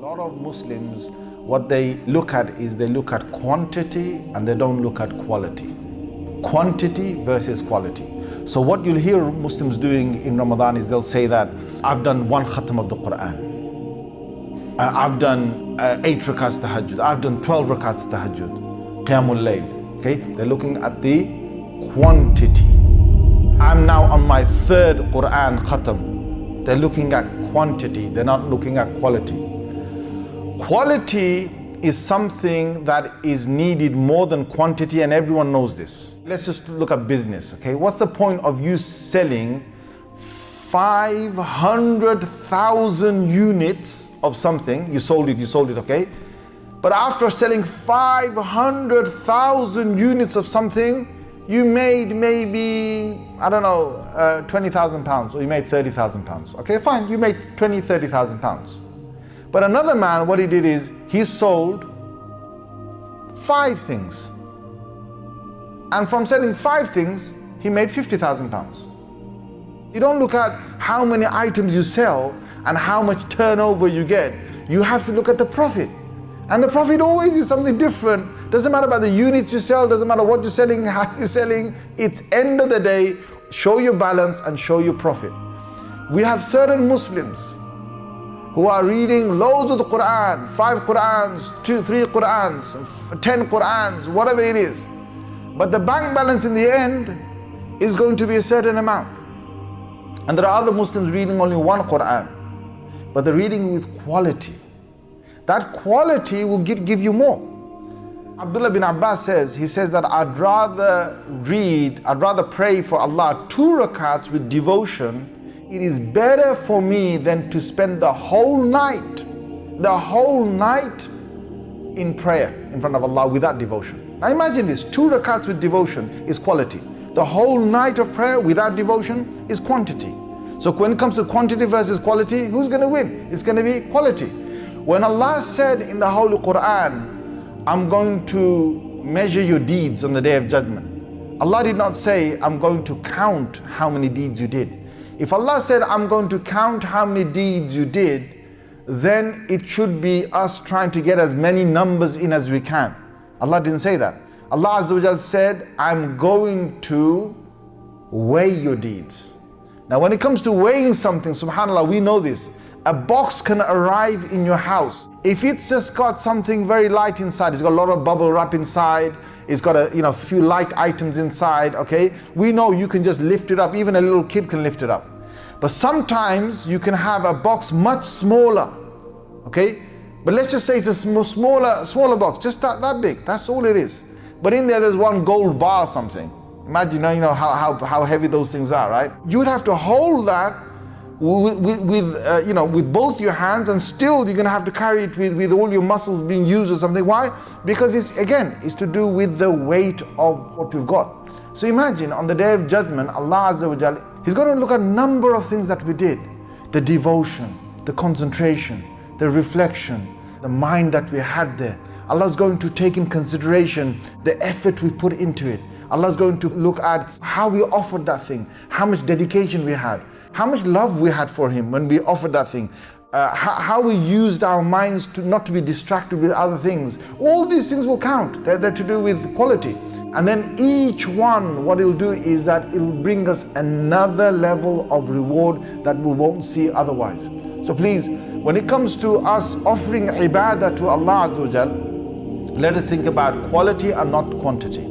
lot of Muslims, what they look at is they look at quantity and they don't look at quality. Quantity versus quality. So what you'll hear Muslims doing in Ramadan is they'll say that I've done 1 khatam of the Quran. I've done 8 rakats tahajjud. I've done 12 rakats tahajjud. Qiyamul Layl. Okay? They're looking at the quantity. I'm now on my 3rd Quran khatam. They're looking at quantity. They're not looking at quality. Quality is something that is needed more than quantity, and everyone knows this. Let's just look at business, okay? What's the point of you selling 500,000 units of something? You sold it, okay? But after selling 500,000 units of something, you made maybe, I don't know, 20,000 pounds, or you made 30,000 pounds. Okay, fine, you made 20, 30,000 pounds. But another man, what he did is, he sold 5 things. And from selling 5 things, he made 50,000 pounds. You don't look at how many items you sell and how much turnover you get. You have to look at the profit. And the profit always is something different. Doesn't matter about the units you sell, doesn't matter what you're selling, how you're selling. It's end of the day, show your balance and show your profit. We have certain Muslims who are reading loads of the Quran, 5 Qurans, 2, 3 Qurans, 10 Qurans, whatever it is. But the bank balance in the end is going to be a certain amount. And there are other Muslims reading only 1 Quran, but they're reading with quality. That quality will give you more. Abdullah bin Abbas says, he says that I'd rather pray for Allah 2 rakats with devotion. It is better for me than to spend the whole night in prayer in front of Allah without devotion. Now imagine this, 2 rakats with devotion is quality. The whole night of prayer without devotion is quantity. So when it comes to quantity versus quality, who's going to win? It's going to be quality. When Allah said in the Holy Quran, I'm going to measure your deeds on the Day of Judgment, Allah did not say, I'm going to count how many deeds you did. If Allah said, I'm going to count how many deeds you did, then it should be us trying to get as many numbers in as we can. Allah didn't say that. Allah Azza wa Jal said, I'm going to weigh your deeds. Now when it comes to weighing something, subhanAllah, we know this. A box can arrive in your house. If it's just got something very light inside, it's got a lot of bubble wrap inside, it's got a few light items inside, okay? We know you can just lift it up, even a little kid can lift it up. But sometimes you can have a box much smaller, okay? But let's just say it's a smaller box, just that big, that's all it is. But in there's 1 gold bar or something. Imagine how heavy those things are, right? You would have to hold that with both your hands, and still you're going to have to carry it with all your muscles being used or something. Why? Because it's to do with the weight of what we've got. So imagine on the Day of Judgment, Allah Azza wa Jalla, He's going to look at a number of things that we did. The devotion, the concentration, the reflection, the mind that we had there. Allah's going to take in consideration the effort we put into it. Allah's going to look at how we offered that thing, how much dedication we had, how much love we had for Him when we offered that thing, how we used our minds not to be distracted with other things. All these things will count. They're to do with quality. And then each one, what it'll do is that it'll bring us another level of reward that we won't see otherwise. So please, when it comes to us offering ibadah to Allah Azza wa Jal, let us think about quality and not quantity.